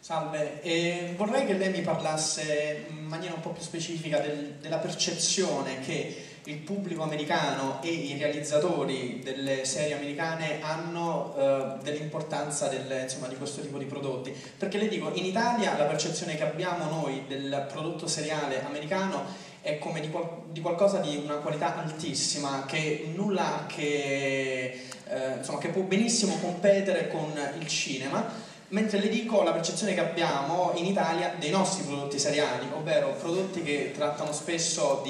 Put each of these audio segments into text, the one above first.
Salve, vorrei che lei mi parlasse in maniera un po' più specifica della percezione che il pubblico americano e i realizzatori delle serie americane hanno dell'importanza di questo tipo di prodotti. Perché le dico, in Italia la percezione che abbiamo noi del prodotto seriale americano è come di qualcosa di una qualità altissima, che nulla ha che, che può benissimo competere con il cinema. Mentre le dico la percezione che abbiamo in Italia dei nostri prodotti seriali, ovvero prodotti che trattano spesso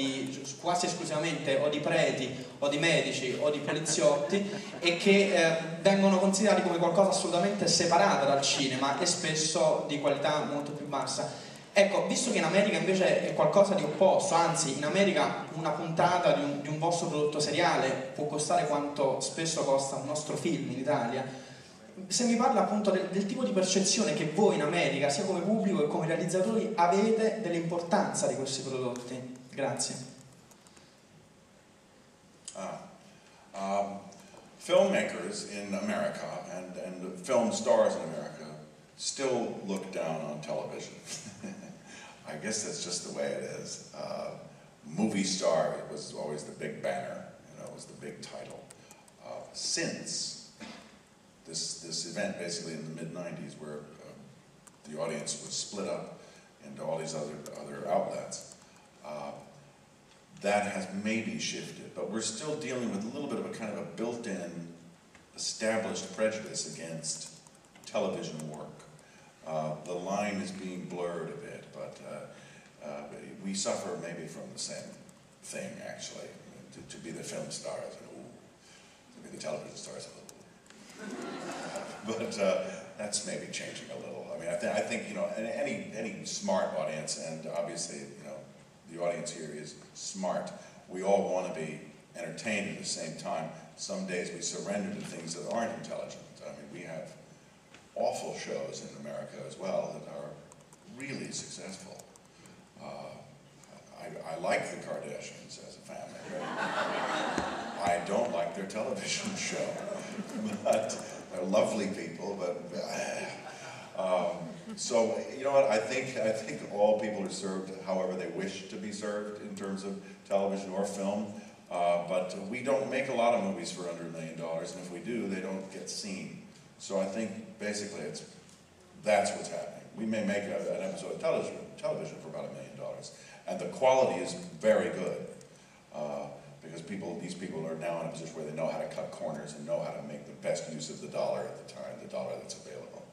quasi esclusivamente o di preti o di medici o di poliziotti e che vengono considerati come qualcosa assolutamente separato dal cinema e spesso di qualità molto più bassa. Ecco, visto che in America invece è qualcosa di opposto, anzi in America una puntata di un vostro prodotto seriale può costare quanto spesso costa un nostro film in Italia, se mi parla appunto del tipo di percezione che voi in America, sia come pubblico che come realizzatori, avete dell'importanza di questi prodotti. Grazie. Filmmakers in America and film stars in America still look down on television. I guess that's just the way it is. Movie star was always the big banner, it was the big title. Since this event basically in the mid-90s where the audience was split up into all these other outlets, that has maybe shifted, but we're still dealing with a little bit of a kind of a built-in established prejudice against television work. The line is being blurred a bit, but we suffer maybe from the same thing actually, to be the film stars, to be the television stars. But that's maybe changing a little. I mean, I think any smart audience, and obviously the audience here is smart. We all want to be entertained at the same time. Some days we surrender to things that aren't intelligent. I mean, we have awful shows in America as well that are really successful. I like the Kardashians as a family, but I don't like their television show. But they're lovely people, but so you know what? I think all people are served however they wish to be served in terms of television or film. But we don't make a lot of movies for under $1 million, and if we do, they don't get seen. So I think basically that's what's happening. We may make an episode of television for about $1 million, and the quality is very good. Because these people are now in a position where they know how to cut corners and know how to make the best use of the dollar at the time, the dollar that's available.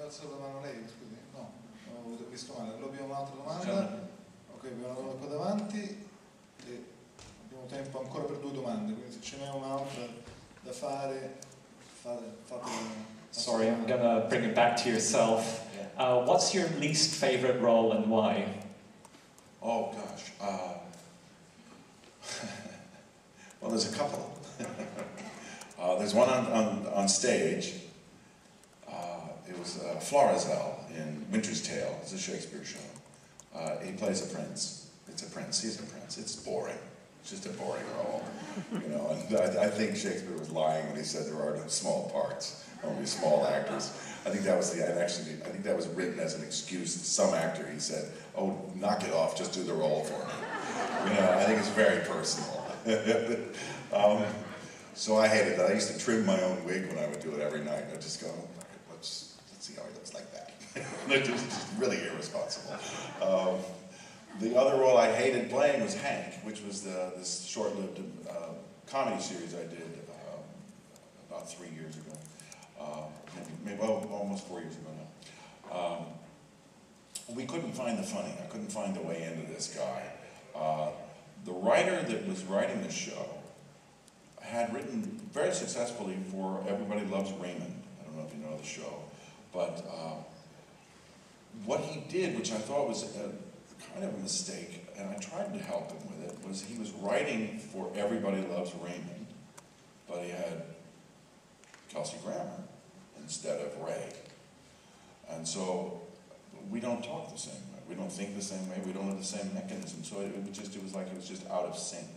Alzo la mano lei, scusi? No, ho visto male. Allora abbiamo un'altra domanda. Ok, abbiamo una domanda qua davanti e abbiamo tempo ancora per 2 domande, quindi se ce n'è un'altra da fare, fatela. Sorry, I'm gonna bring it back to yourself. What's your least favorite role and why? Oh gosh, well, there's a couple. There's one on stage. It was Florizel in Winter's Tale. It's a Shakespeare show. He plays a prince. It's a prince. He's a prince. It's boring. It's just a boring role, And I think Shakespeare was lying when he said there are no small parts. Only small actors. I think that was I think that was written as an excuse to some actor. He said, "Oh, knock it off, just do the role for me." I think it's very personal. So I hated that. I used to trim my own wig when I would do it every night. I'd just go, let's see how he looks like that. It was just really irresponsible. The other role I hated playing was Hank, which was this short-lived comedy series I did about 3 years ago. Maybe almost 4 years ago now. We couldn't find the funny. I couldn't find the way into this guy. The writer that was writing the show had written very successfully for Everybody Loves Raymond. I don't know if you know the show, but what he did, which I thought was kind of a mistake, and I tried to help him with it, was he was writing for Everybody Loves Raymond, but he had Kelsey Grammer instead of Ray. And so we don't talk the same way. We don't think the same way. We don't have the same mechanism. So it was like it was just out of sync.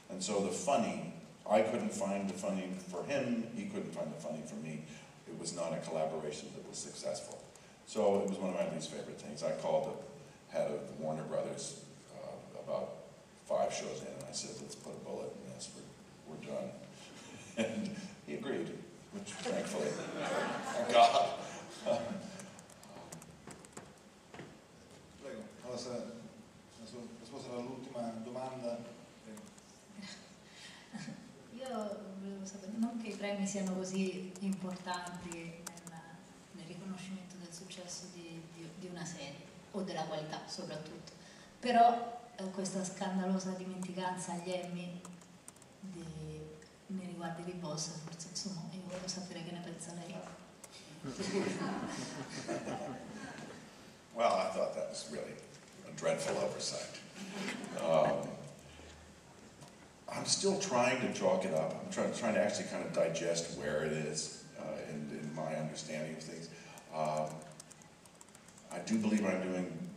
And so the funny, I couldn't find the funny for him. He couldn't find the funny for me. It was not a collaboration that was successful. So it was one of my least favorite things. I called the head of Warner Brothers about 5 shows in, and I said, let's put a bullet in this. We're done. And he agreed, which thankfully, thank God. Prego, allora, risposta all'ultima domanda. Io volevo sapere, non che i premi siano così importanti nel riconoscimento del successo di una serie, o della qualità soprattutto, però questa scandalosa dimenticanza agli Emmy nei riguardi di Boss, forse insomma io voglio sapere che ne pensa lei. Well, I thought that was really a dreadful oversight. I'm still trying to chalk it up. I'm trying to actually kind of digest where it is in my understanding of things. I do believe I'm doing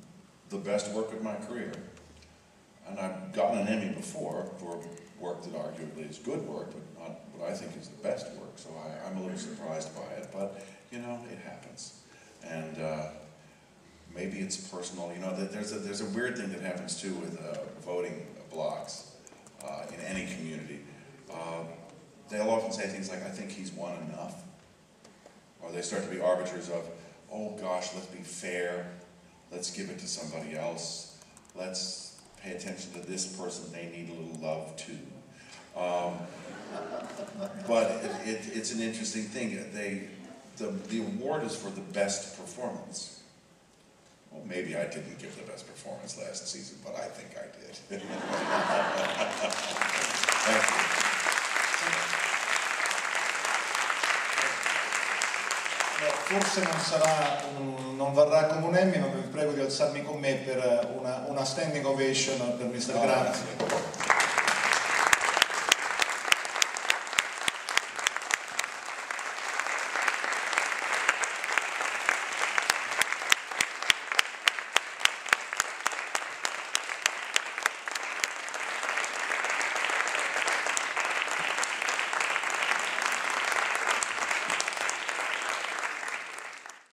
the best work of my career. And I've gotten an Emmy before for work that arguably is good work, but not what I think is the best work. So I'm a little surprised by it, but you know, it happens. And maybe it's personal. You know, there's a weird thing that happens too with voting blocks in any community. They'll often say things like, I think he's won enough. Or they start to be arbiters of, oh gosh, let's be fair. Let's give it to somebody else. Let's pay attention to this person. They need a little love too. But it's an interesting thing. The award is for the best performance. Well, maybe I didn't give the best performance last season, but I think I did. Thank you. Forse non varrà come un Emmy, ma vi prego di alzarmi con me per una standing ovation per Mr. Grammer6.